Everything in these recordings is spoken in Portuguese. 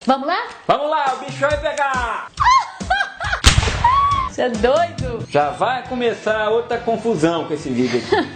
Vamos lá? Vamos lá, o bicho vai pegar! Você é doido? Já vai começar outra confusão com esse vídeo aqui.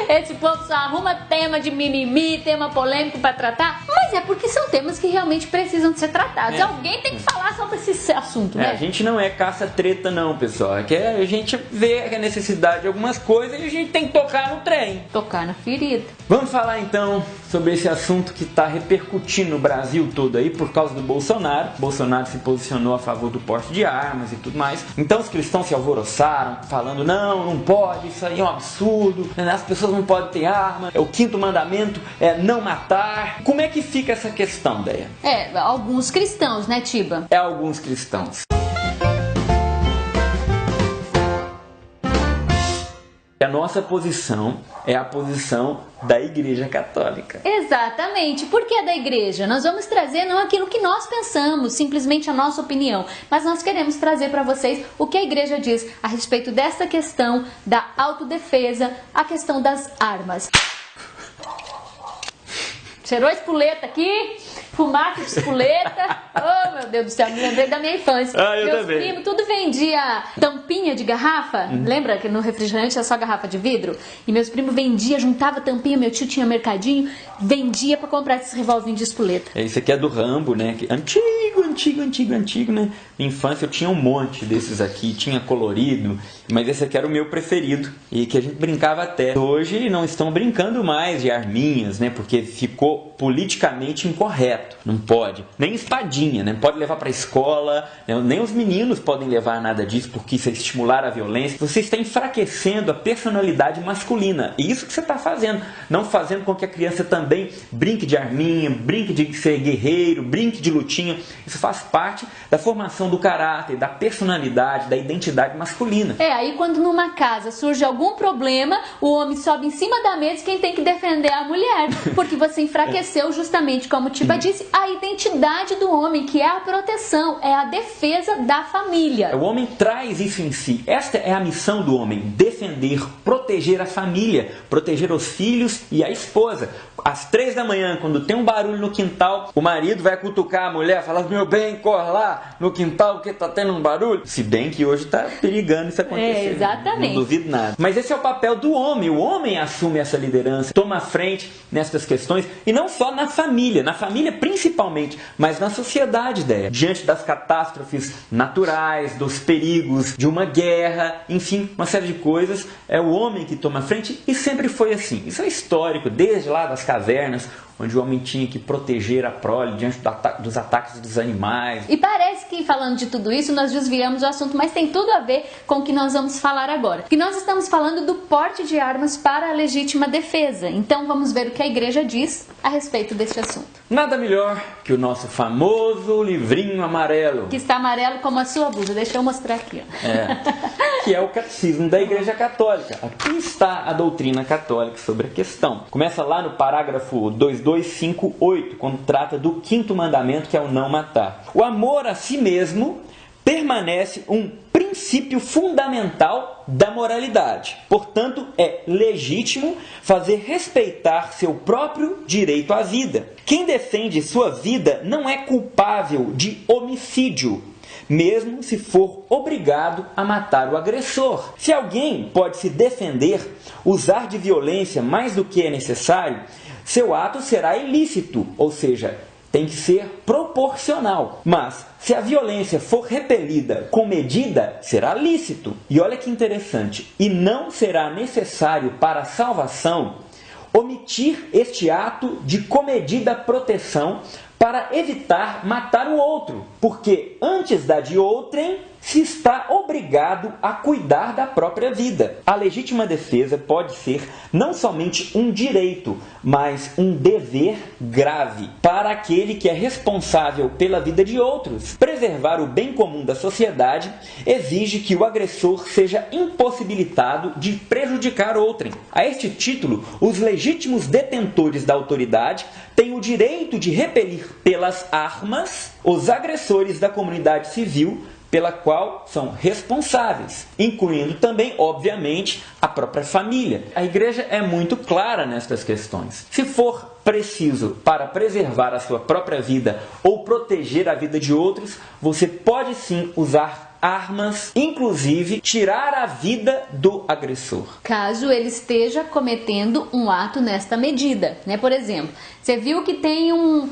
Esse povo só arruma tema de mimimi, tema polêmico pra tratar, mas é porque são temas que realmente precisam de ser tratados. Alguém tem que falar sobre esse assunto, né? A gente não é caça-treta não, pessoal. É que a gente vê a necessidade de algumas coisas e a gente tem que tocar no trem. Tocar na ferida. Vamos falar então sobre esse assunto que está repercutindo no Brasil todo aí por causa do Bolsonaro. O Bolsonaro se posicionou a favor do porte de armas e tudo mais. Então os cristãos se alvoroçaram, falando, não pode, isso aí é um absurdo, as pessoas não podem ter arma, o quinto mandamento é não matar. Como é que fica essa questão, Deia? Alguns cristãos, né, Tiba? É alguns cristãos. A nossa posição é a posição da Igreja Católica. Exatamente. Por que da Igreja? Nós vamos trazer não aquilo que nós pensamos, simplesmente a nossa opinião, mas nós queremos trazer para vocês o que a Igreja diz a respeito dessa questão da autodefesa, a questão das armas. Cheirou espoleta aqui, fumaça de espoleta. Oh, meu Deus do céu, me lembrei da minha infância. Meus primos tudo vendia tampinha de garrafa. Lembra que no refrigerante era só garrafa de vidro? E meus primos vendia, juntava tampinha, meu tio tinha mercadinho, vendia pra comprar esses revolvinhos de espoleta. Esse aqui é do Rambo, né? Antigo, né? Na infância eu tinha um monte desses aqui, tinha colorido, mas esse aqui era o meu preferido e que a gente brincava até. Hoje não estão brincando mais de arminhas, né? Porque ficou politicamente incorreto. Não pode. Nem espadinha, né? Não pode levar pra escola, né? Nem os meninos podem levar nada disso porque isso é estimular a violência. Você está enfraquecendo a personalidade masculina. E isso que você está fazendo. Não fazendo com que a criança também brinque de arminha, brinque de ser guerreiro, brinque de lutinha. Isso faz parte da formação do caráter, da personalidade, da identidade masculina. Aí quando numa casa surge algum problema, o homem sobe em cima da mesa e quem tem que defender é a mulher. Porque você enfraqueceu justamente, como o Tiba disse, a identidade do homem, que é a proteção, é a defesa da família. O homem traz isso em si. Esta é a missão do homem, defender, proteger a família, proteger os filhos e a esposa. Às 3 da manhã, quando tem um barulho no quintal, o marido vai cutucar a mulher, falar, meu bem, corre lá no quintal porque tá tendo um barulho. Se bem que hoje tá perigando isso acontecer. Exatamente. Não duvido nada. Mas esse é o papel do homem. O homem assume essa liderança, toma a frente nessas questões, e não só na família principalmente, mas na sociedade, ideia. Diante das catástrofes naturais, dos perigos, de uma guerra, enfim, uma série de coisas, é o homem que toma a frente e sempre foi assim. Isso é histórico, desde lá das cavernas, onde o homem tinha que proteger a prole diante dos ataques dos animais. E parece que, falando de tudo isso, nós desviamos o assunto, mas tem tudo a ver com o que nós vamos falar agora. Que nós estamos falando do porte de armas para a legítima defesa. Então vamos ver o que a Igreja diz a respeito deste assunto. Nada melhor que o nosso famoso livrinho amarelo. Que está amarelo como a sua blusa. Deixa eu mostrar aqui. Que é o Catecismo da Igreja Católica. Aqui está a doutrina católica sobre a questão. Começa lá no parágrafo 2258, quando trata do quinto mandamento, que é o não matar. O amor a si mesmo permanece um princípio fundamental da moralidade. Portanto, é legítimo fazer respeitar seu próprio direito à vida. Quem defende sua vida não é culpável de homicídio, mesmo se for obrigado a matar o agressor. Se alguém pode se defender, usar de violência mais do que é necessário, seu ato será ilícito, ou seja, tem que ser proporcional. Mas, se a violência for repelida com medida, será lícito. E olha que interessante, e não será necessário para a salvação omitir este ato de comedida proteção para evitar matar o outro, porque antes da de outrem se está obrigado a cuidar da própria vida. A legítima defesa pode ser não somente um direito, mas um dever grave para aquele que é responsável pela vida de outros. Preservar o bem comum da sociedade exige que o agressor seja impossibilitado de prejudicar outrem. A este título, os legítimos detentores da autoridade têm o direito de repelir pelas armas os agressores da comunidade civil pela qual são responsáveis, incluindo também, obviamente, a própria família. A igreja é muito clara nestas questões. Se for preciso para preservar a sua própria vida ou proteger a vida de outros, você pode sim usar armas, inclusive tirar a vida do agressor, caso ele esteja cometendo um ato nesta medida, né? Por exemplo, você viu que tem um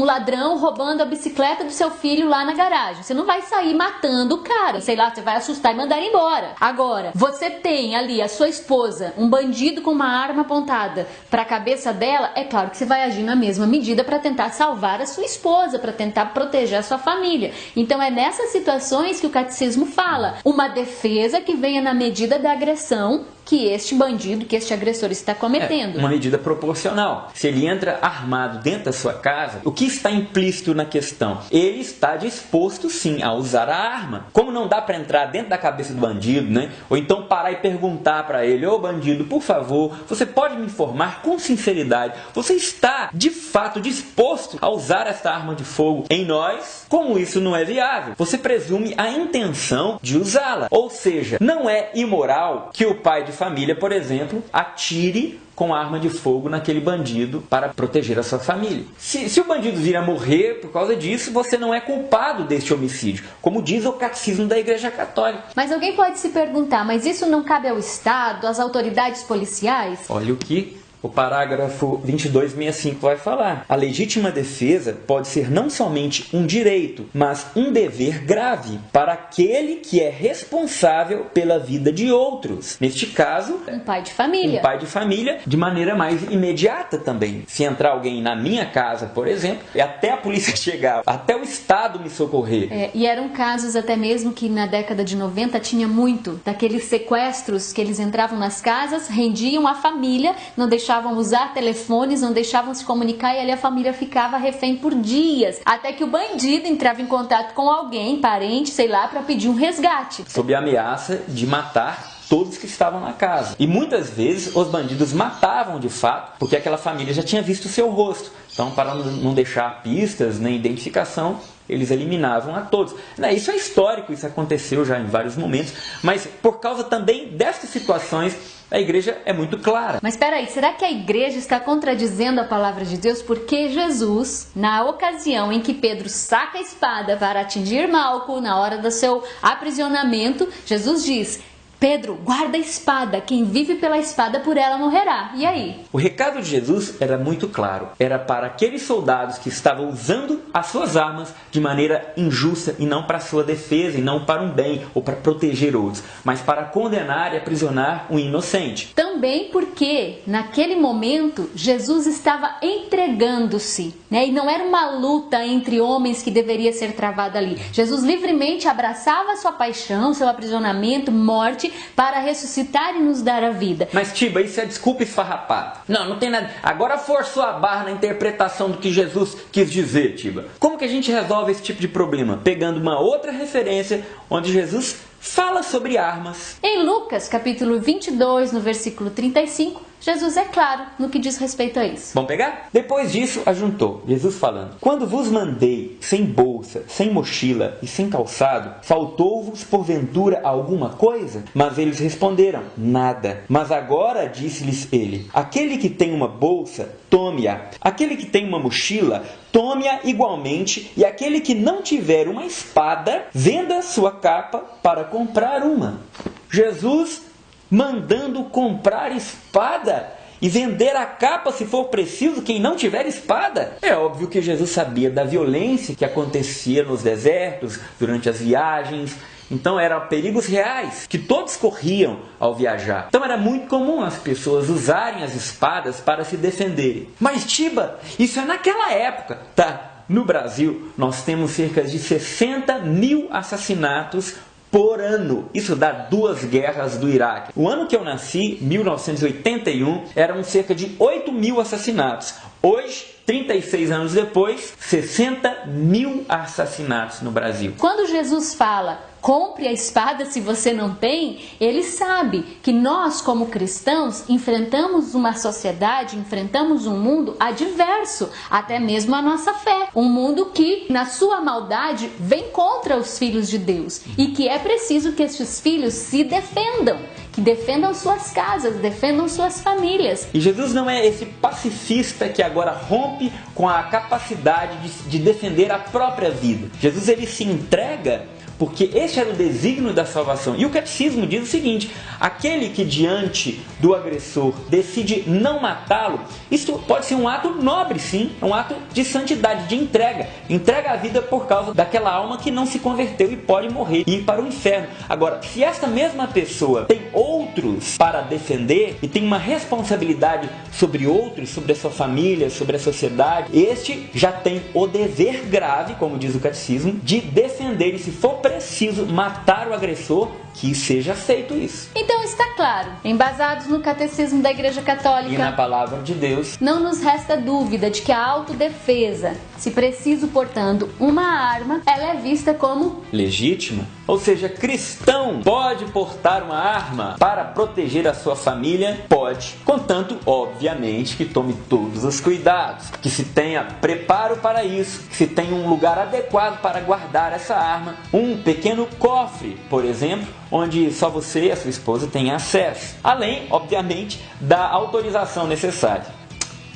ladrão roubando a bicicleta do seu filho lá na garagem. Você não vai sair matando o cara, sei lá, você vai assustar e mandar ele embora. Agora, você tem ali a sua esposa, um bandido com uma arma apontada para a cabeça dela, é claro que você vai agir na mesma medida para tentar salvar a sua esposa, para tentar proteger a sua família. Então é nessas situações que o catecismo fala, uma defesa que venha na medida da agressão que este bandido, que este agressor está cometendo. Uma medida proporcional. Se ele entra armado dentro da sua casa, o que está implícito na questão? Ele está disposto sim a usar a arma. Como não dá para entrar dentro da cabeça do bandido, né? Ou então parar e perguntar para ele: ô bandido, por favor, você pode me informar com sinceridade, você está de fato disposto a usar esta arma de fogo em nós? Como isso não é viável, você presume a intenção de usá-la. Ou seja, não é imoral que o pai de família, por exemplo, atire com arma de fogo naquele bandido para proteger a sua família. Se o bandido vir a morrer por causa disso, você não é culpado deste homicídio, como diz o catecismo da Igreja Católica. Mas alguém pode se perguntar, mas isso não cabe ao Estado, às autoridades policiais? Olha o que o parágrafo 2265 vai falar. A legítima defesa pode ser não somente um direito, mas um dever grave para aquele que é responsável pela vida de outros. Neste caso, um pai de família. Um pai de família, de maneira mais imediata também. Se entrar alguém na minha casa, por exemplo, e até a polícia chegar, até o Estado me socorrer. E eram casos até mesmo que na década de 90 tinha muito daqueles sequestros que eles entravam nas casas, rendiam a família, não deixavam usar telefones, não deixavam se comunicar e ali a família ficava refém por dias, até que o bandido entrava em contato com alguém, parente, sei lá, para pedir um resgate. Sob a ameaça de matar todos que estavam na casa. E muitas vezes os bandidos matavam de fato, porque aquela família já tinha visto o seu rosto. Então, para não deixar pistas nem identificação, eles eliminavam a todos. Isso é histórico, isso aconteceu já em vários momentos, mas por causa também destas situações, a igreja é muito clara. Mas espera aí, será que a igreja está contradizendo a palavra de Deus? Porque Jesus, na ocasião em que Pedro saca a espada para atingir Malco, na hora do seu aprisionamento, Jesus diz: Pedro, guarda a espada, quem vive pela espada por ela morrerá. E aí? O recado de Jesus era muito claro. Era para aqueles soldados que estavam usando as suas armas de maneira injusta e não para a sua defesa e não para um bem ou para proteger outros, mas para condenar e aprisionar um inocente. Também porque naquele momento Jesus estava entregando-se, né? E não era uma luta entre homens que deveria ser travada ali. Jesus livremente abraçava a sua paixão, seu aprisionamento, morte, para ressuscitar e nos dar a vida. Mas Tiba, isso é desculpa esfarrapada. Não tem nada. Agora forçou a barra na interpretação do que Jesus quis dizer, Tiba. Como que a gente resolve esse tipo de problema? Pegando uma outra referência onde Jesus fala sobre armas. Em Lucas, capítulo 22, no versículo 35, Jesus é claro no que diz respeito a isso. Vamos pegar? Depois disso, ajuntou, Jesus falando: quando vos mandei sem bolsa, sem mochila e sem calçado, faltou-vos porventura alguma coisa? Mas eles responderam: nada. Mas agora disse-lhes ele: aquele que tem uma bolsa, tome-a. Aquele que tem uma mochila, tome-a igualmente. E aquele que não tiver uma espada, venda sua capa para comprar uma. Jesus mandando comprar espada e vender a capa se for preciso quem não tiver espada. É óbvio que Jesus sabia da violência que acontecia nos desertos, durante as viagens. Então eram perigos reais que todos corriam ao viajar. Então era muito comum as pessoas usarem as espadas para se defenderem. Mas Tiba, isso é naquela época, tá? No Brasil nós temos cerca de 60 mil assassinatos por ano. Isso dá 2 guerras do Iraque. O ano que eu nasci, 1981, eram cerca de 8 mil assassinatos. Hoje, 36 anos depois, 60 mil assassinatos no Brasil. Quando Jesus fala compre a espada se você não tem, ele sabe que nós, como cristãos, enfrentamos uma sociedade, enfrentamos um mundo adverso, até mesmo a nossa fé. Um mundo que, na sua maldade, vem contra os filhos de Deus e que é preciso que estes filhos se defendam. Que defendam suas casas, defendam suas famílias. E Jesus não é esse pacifista que agora rompe com a capacidade de defender a própria vida. Jesus, ele se entrega porque este era o desígnio da salvação. E o catecismo diz o seguinte: aquele que diante do agressor decide não matá-lo, isso pode ser um ato nobre, sim, um ato de santidade, de entrega a vida por causa daquela alma que não se converteu e pode morrer e ir para o inferno. Agora, se esta mesma pessoa tem outros para defender e tem uma responsabilidade sobre outros, sobre a sua família, sobre a sociedade, este já tem o dever grave, como diz o catecismo, de defender, e se for preciso matar o agressor, que seja feito isso. Então está claro, embasados no Catecismo da Igreja Católica e na Palavra de Deus, não nos resta dúvida de que a autodefesa, se preciso portando uma arma, ela é vista como legítima. Ou seja, cristão pode portar uma arma para proteger a sua família? Pode, contanto, obviamente, que tome todos os cuidados, que se tenha preparo para isso, que se tenha um lugar adequado para guardar essa arma, um pequeno cofre, por exemplo, onde só você e a sua esposa têm acesso, além, obviamente, da autorização necessária.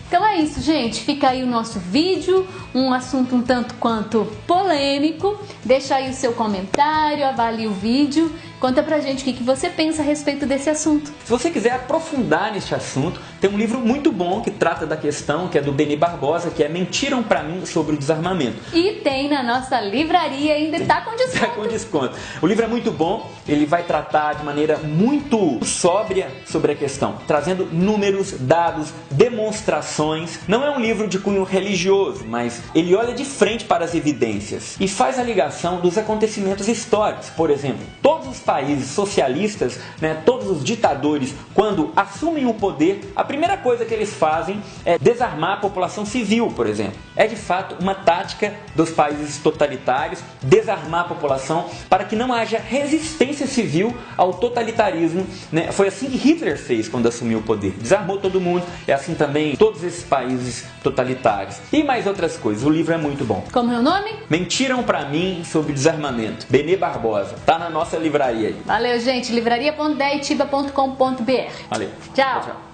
Então é isso, gente. Fica aí o nosso vídeo, um assunto um tanto quanto polêmico. Deixa aí o seu comentário, avalie o vídeo. Conta pra gente o que você pensa a respeito desse assunto. Se você quiser aprofundar neste assunto, tem um livro muito bom que trata da questão, que é do Benê Barbosa, que é Mentiram Pra Mim sobre o Desarmamento. E tem na nossa livraria, ainda tá com desconto. Tá com desconto. O livro é muito bom, ele vai tratar de maneira muito sóbria sobre a questão, trazendo números, dados, demonstrações. Não é um livro de cunho religioso, mas ele olha de frente para as evidências e faz a ligação dos acontecimentos históricos. Por exemplo, todos os países socialistas, todos os ditadores, quando assumem o poder, a primeira coisa que eles fazem é desarmar a população civil, por exemplo. É de fato uma tática dos países totalitários, desarmar a população para que não haja resistência civil ao totalitarismo. Foi assim que Hitler fez quando assumiu o poder. Desarmou todo mundo, é assim também todos esses países totalitários. E mais outras coisas, o livro é muito bom. Como é o nome? Mentiram Pra Mim sobre Desarmamento, Benê Barbosa. Tá na nossa livraria aí. Valeu, gente. livraria.deitiba.com.br. Valeu. Tchau.